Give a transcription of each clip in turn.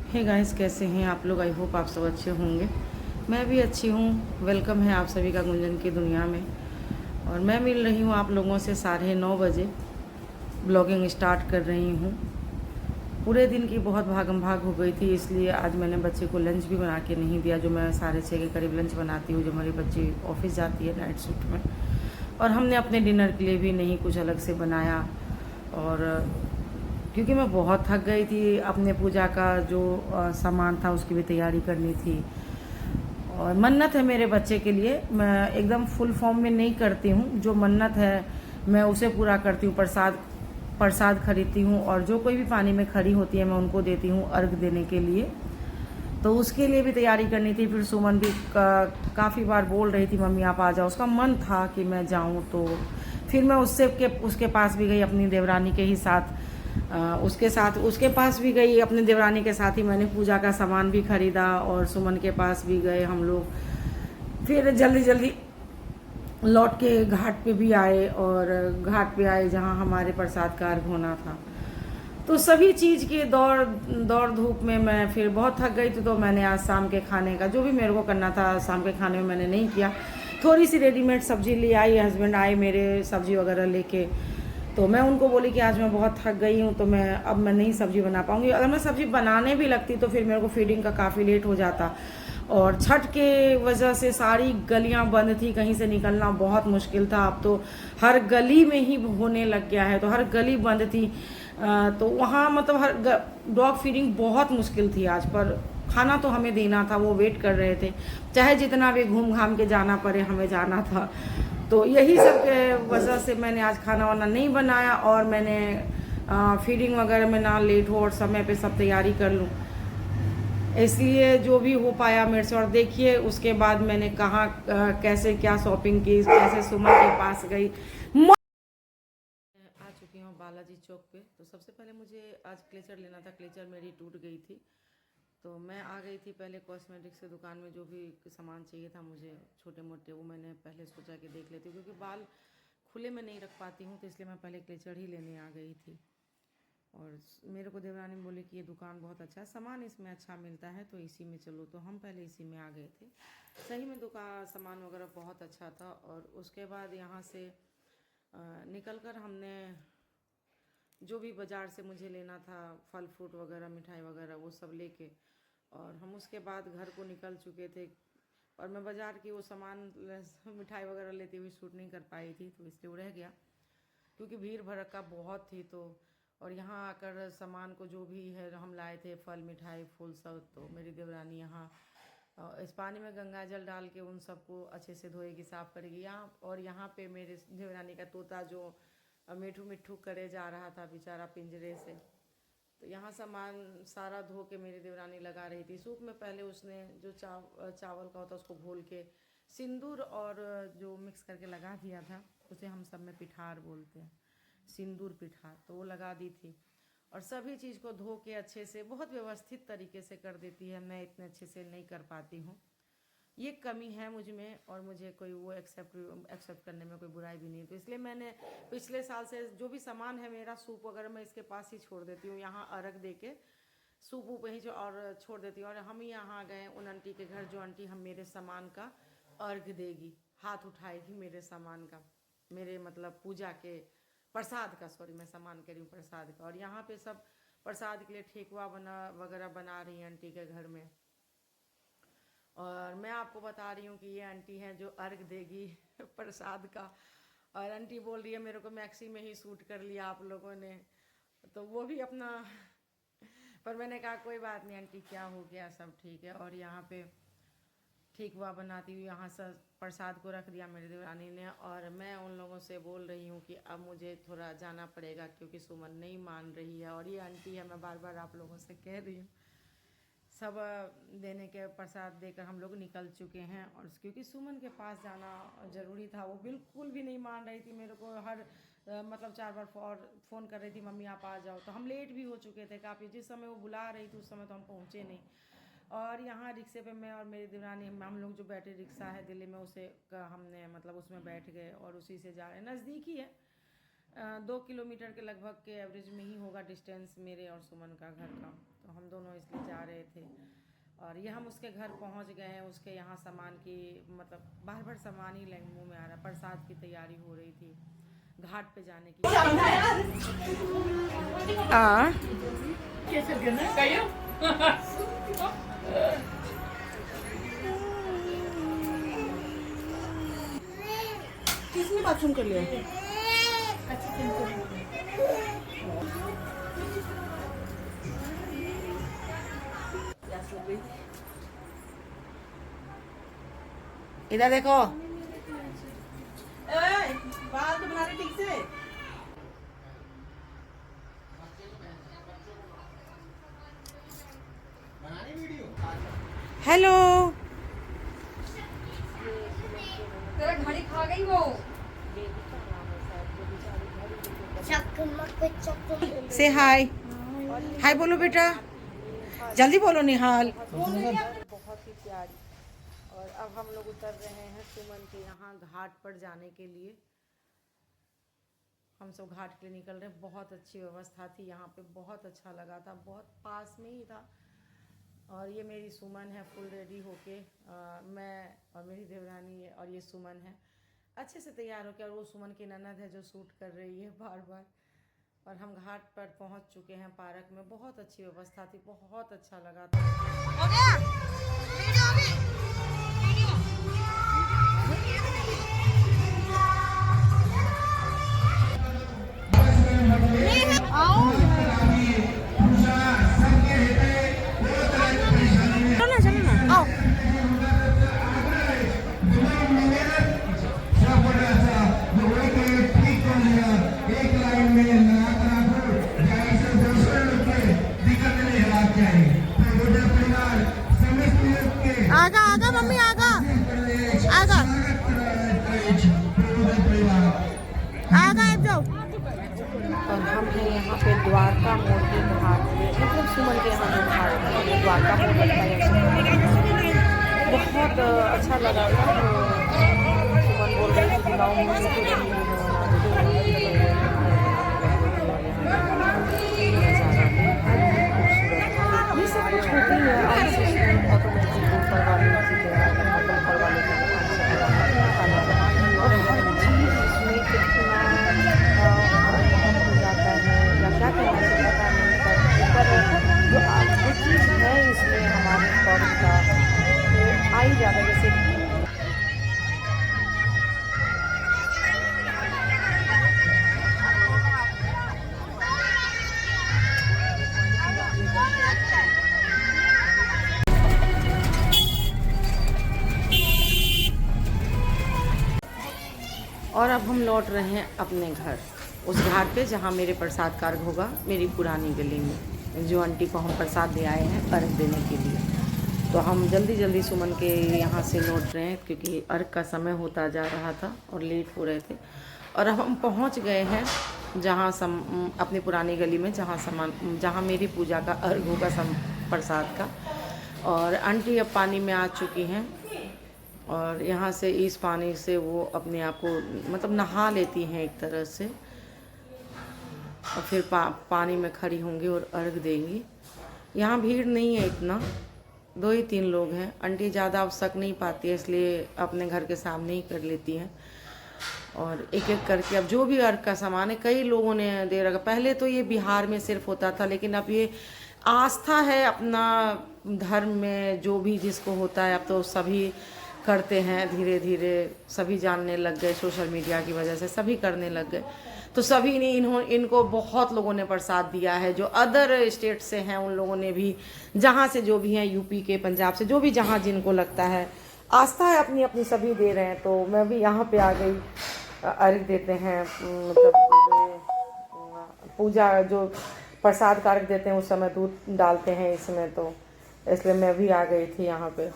Hey guys, कैसे हैं आप लोग? आई होप आप सब अच्छे होंगे। मैं भी अच्छी हूँ। वेलकम है आप सभी का गुंजन की दुनिया में। और मैं मिल रही हूँ आप लोगों से 9:30 बजे। ब्लॉगिंग स्टार्ट कर रही हूँ। पूरे दिन की बहुत भागम भाग हो गई थी, इसलिए आज मैंने बच्चे को लंच भी बना के नहीं दिया। जो मैं 6:30 के करीब लंच बनाती हूँ, जब हमारी बच्ची ऑफिस जाती है नाइट शिफ्ट में। और हमने अपने डिनर के लिए भी नहीं कुछ अलग से बनाया। और क्योंकि मैं बहुत थक गई थी, अपने पूजा का जो सामान था उसकी भी तैयारी करनी थी। और मन्नत है मेरे बच्चे के लिए, मैं एकदम फुल फॉर्म में नहीं करती हूँ। जो मन्नत है मैं उसे पूरा करती हूँ। प्रसाद प्रसाद खरीदती हूँ, और जो कोई भी पानी में खड़ी होती है मैं उनको देती हूँ अर्घ देने के लिए। तो उसके लिए भी तैयारी करनी थी। फिर सुमन भी काफ़ी बार बोल रही थी मम्मी आप आ जाओ। उसका मन था कि मैं जाऊँ, तो फिर मैं उसके पास भी गई अपनी देवरानी के ही साथ। उसके पास भी गई अपनी देवरानी के साथ ही। मैंने पूजा का सामान भी खरीदा और सुमन के पास भी गए हम लोग। फिर जल्दी जल्दी लौट के घाट पे भी आए, और घाट पे आए जहाँ हमारे प्रसाद का अर्घ होना था। तो सभी चीज़ की दौड़ दौड़ धूप में मैं फिर बहुत थक गई थी। तो मैंने आज शाम के खाने का जो भी मेरे को करना था शाम के खाने में मैंने नहीं किया। थोड़ी सी रेडीमेड सब्जी ले आई, हस्बैंड आए मेरे सब्जी वगैरह लेके। तो मैं उनको बोली कि आज मैं बहुत थक गई हूँ, तो मैं नहीं सब्जी बना पाऊँगी। अगर मैं सब्जी बनाने भी लगती तो फिर मेरे को फीडिंग का काफ़ी लेट हो जाता। और छठ के वजह से सारी गलियां बंद थी, कहीं से निकलना बहुत मुश्किल था। अब तो हर गली में ही होने लग गया है, तो हर गली बंद थी। तो वहाँ मतलब हर डॉग फीडिंग बहुत मुश्किल थी आज। पर खाना तो हमें देना था, वो वेट कर रहे थे। चाहे जितना भी घूम घाम के जाना पड़े, हमें जाना था। तो यही सब के वजह से मैंने आज खाना वाना नहीं बनाया, और मैंने फीडिंग वगैरह में ना लेट हो और समय पे सब तैयारी कर लूँ, इसलिए जो भी हो पाया मेरे से। और देखिए उसके बाद मैंने कहाँ कैसे क्या शॉपिंग की, कैसे सुमन के पास गई। आ चुकी हूँ बालाजी चौक पे। तो सबसे पहले मुझे आज क्लेचर लेना था, क्लेचर मेरी टूट गई थी। तो मैं आ गई थी पहले कॉस्मेटिक्स की दुकान में। जो भी सामान चाहिए था मुझे छोटे मोटे, वो मैंने पहले सोचा कि देख लेती हूँ, क्योंकि बाल खुले में नहीं रख पाती हूँ, तो इसलिए मैं पहले क्लेचर ही लेने आ गई थी। और मेरे को देवरानी बोली कि ये दुकान बहुत अच्छा है, सामान इसमें अच्छा मिलता है, तो इसी में चलो। तो हम पहले इसी में आ गए थे। सही में दुकान सामान वगैरह बहुत अच्छा था। और उसके बाद यहाँ से निकल कर हमने जो भी बाज़ार से मुझे लेना था, फल फ्रूट वगैरह मिठाई वगैरह, वो सब लेके, और हम उसके बाद घर को निकल चुके थे। और मैं बाज़ार की वो सामान मिठाई वगैरह लेती हुई शूट नहीं कर पाई थी, तो इसलिए वो रह गया, क्योंकि भीड़ भड़का बहुत थी। तो और यहाँ आकर सामान को जो भी है हम लाए थे, फल मिठाई फूल सब, तो मेरी देवरानी यहाँ इस पानी में गंगा जल डाल के उन सबको अच्छे से धोएगी, साफ करेगी। यहाँ और यहाँ पे मेरे देवरानी का तोता जो मिठू मिठू करे जा रहा था बेचारा पिंजरे से, तो यहाँ सामान सारा धो के मेरी देवरानी लगा रही थी। सूप में पहले उसने जो चावल का होता उसको घोल के सिंदूर और जो मिक्स करके लगा दिया था, उसे हम सब में पिठार बोलते हैं, सिंदूर पिठार, तो वो लगा दी थी। और सभी चीज़ को धो के अच्छे से बहुत व्यवस्थित तरीके से कर देती है। मैं इतने अच्छे से नहीं कर पाती हूँ, ये कमी है मुझ में। और मुझे कोई वो एक्सेप्ट करने में कोई बुराई भी नहीं है। तो इसलिए मैंने पिछले साल से जो भी सामान है मेरा, सूप वगैरह, मैं इसके पास ही छोड़ देती हूँ। यहाँ अर्घ दे के सूप वूप ही और छोड़ देती हूँ। और हम यहाँ गए उन आंटी के घर, जो आंटी हम मेरे सामान का अर्घ देगी, हाथ उठाएगी मेरे सामान का, मेरे मतलब पूजा के प्रसाद का, सॉरी मैं सामान कह रही हूँ, प्रसाद का। और यहाँ पे सब प्रसाद के लिए ठेकुआ वगैरह बना रही हैं आंटी के घर में। और मैं आपको बता रही हूँ कि ये आंटी हैं जो अर्घ देगी प्रसाद का। और आंटी बोल रही है मेरे को मैक्सी में ही शूट कर लिया आप लोगों ने, तो वो भी अपना पर मैंने कहा कोई बात नहीं आंटी, क्या हो गया, सब ठीक है। और यहाँ पे ठीक हुआ बनाती हुई यहाँ से प्रसाद को रख दिया मेरी देवरानी ने। और मैं उन लोगों से बोल रही हूँ कि अब मुझे थोड़ा जाना पड़ेगा, क्योंकि सुमन नहीं मान रही है। और ये आंटी है, मैं बार बार आप लोगों से कह रही हूँ, सब देने के प्रसाद देकर हम लोग निकल चुके हैं। और क्योंकि सुमन के पास जाना ज़रूरी था, वो बिल्कुल भी नहीं मान रही थी। मेरे को हर मतलब 4 बार फ़ोन कर रही थी मम्मी आप आ जाओ। तो हम लेट भी हो चुके थे काफ़ी, जिस समय वो बुला रही थी उस समय तो हम पहुँचे नहीं। और यहाँ रिक्शे पे मैं और मेरी देवरानी, हम लोग जो बैठे, रिक्शा है दिल्ली में, उसे हमने मतलब उसमें बैठ गए और उसी से जा रहे हैं। नज़दीक ही है, 2 किलोमीटर के लगभग के एवरेज में ही होगा डिस्टेंस मेरे और सुमन का घर का। तो तो हम दोनों इसलिए जा रहे थे। और ये हम उसके घर पहुंच गए हैं। उसके यहाँ सामान की मतलब बार बार सामान ही मुँह में आ रहा। प्रसाद की तैयारी हो रही थी, घाट पे जाने की। किसने बाथरूम कर लिया? इधर देखो, बाल तो बना रहे ठीक से। हेलो। तेरा घड़ी खा गई वो। से हाय हाय बोलो बेटा, जल्दी बोलो निहाल। बहुत ही प्यारी। और अब हम लोग उतर रहे हैं सुमन के यहाँ घाट पर जाने के लिए। हम सब घाट के लिए निकल रहे हैं। बहुत अच्छी व्यवस्था थी यहाँ पे, बहुत अच्छा लगा था, बहुत पास में ही था। और ये मेरी सुमन है फुल रेडी होके, मैं और मेरी देवरानी है और ये सुमन है अच्छे से तैयार होके। और वो सुमन की ननद है जो शूट कर रही है बार बार। और हम घाट पर पहुंच चुके हैं पार्क में। बहुत अच्छी व्यवस्था थी, बहुत अच्छा लगा था। हो गया वीडियो आगा आगा मम्मी आगा आगा आगा अब जाओ। और हम हैं यहाँ पे द्वारका मोड़ के घाट पे, मतलब सुमन के यहाँ जो घाट है द्वारका मोड़ लगता है। बहुत अच्छा लगा था। तो सुमन बोल रही थी कि लाओ मुझे तो ये सब कुछ होती है। ऑटोमेटिक ऊपर वाले ऊपर वाले और हर चीज़ इसमें कितना हो जाता है या क्या कहना है पता नहीं। पर जो चीज़ है इसमें हमारे पर्व का आ ही जाता है। जैसे और अब हम लौट रहे हैं अपने घर, उस घाट पे जहाँ मेरे प्रसाद कार्य होगा मेरी पुरानी गली में, जो आंटी को हम प्रसाद दे आए हैं अर्घ देने के लिए। तो हम जल्दी जल्दी सुमन के यहाँ से लौट रहे हैं क्योंकि अर्घ का समय होता जा रहा था और लेट हो रहे थे। और अब हम पहुँच गए हैं जहाँ अपनी पुरानी गली में जहाँ मेरी पूजा का अर्घ होगा प्रसाद का। और आंटी अब पानी में आ चुकी हैं और यहाँ से इस पानी से वो अपने आप को मतलब नहा लेती हैं एक तरह से। और फिर पानी में खड़ी होंगी और अर्घ देंगी। यहाँ भीड़ नहीं है इतना, 2 ही 3 लोग हैं। आंटी ज़्यादा अब सक नहीं पाती है इसलिए अपने घर के सामने ही कर लेती हैं। और एक एक करके अब जो भी अर्घ का सामान है कई लोगों ने दे रखा। पहले तो ये बिहार में सिर्फ होता था, लेकिन अब ये आस्था है अपना धर्म में, जो भी जिसको होता है अब तो सभी करते हैं। धीरे धीरे सभी जानने लग गए, सोशल मीडिया की वजह से सभी करने लग गए। तो सभी ने इनको बहुत लोगों ने प्रसाद दिया है। जो अदर स्टेट से हैं उन लोगों ने भी, जहाँ से जो भी हैं, यूपी के, पंजाब से, जो भी जहाँ जिनको लगता है आस्था है अपनी अपनी, सभी दे रहे हैं। तो मैं भी यहाँ पे आ गई। अर्घ देते हैं, मतलब पूजा जो प्रसाद का अर्घ देते हैं उस समय दूध डालते हैं इसमें, तो इसलिए मैं भी आ गई थी यहाँ पे।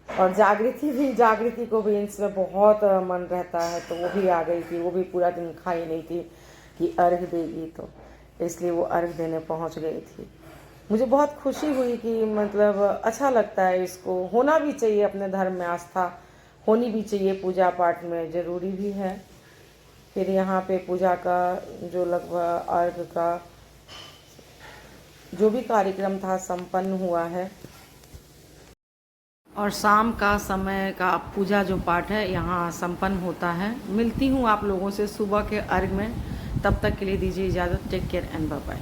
और जागृति को भी इसमें बहुत मन रहता है, तो वो भी आ गई थी। वो भी पूरा दिन खाई नहीं थी कि अर्घ देगी, तो इसलिए वो अर्घ देने पहुंच गई थी। मुझे बहुत खुशी हुई कि मतलब अच्छा लगता है, इसको होना भी चाहिए। अपने धर्म में आस्था होनी भी चाहिए, पूजा पाठ में ज़रूरी भी है। फिर यहाँ पे पूजा का जो लगभग अर्घ का जो भी कार्यक्रम था संपन्न हुआ है और शाम का समय का पूजा जो पाठ है यहाँ संपन्न होता है। मिलती हूँ आप लोगों से सुबह के अर्घ में, तब तक के लिए दीजिए इजाज़त। Take care and bye bye.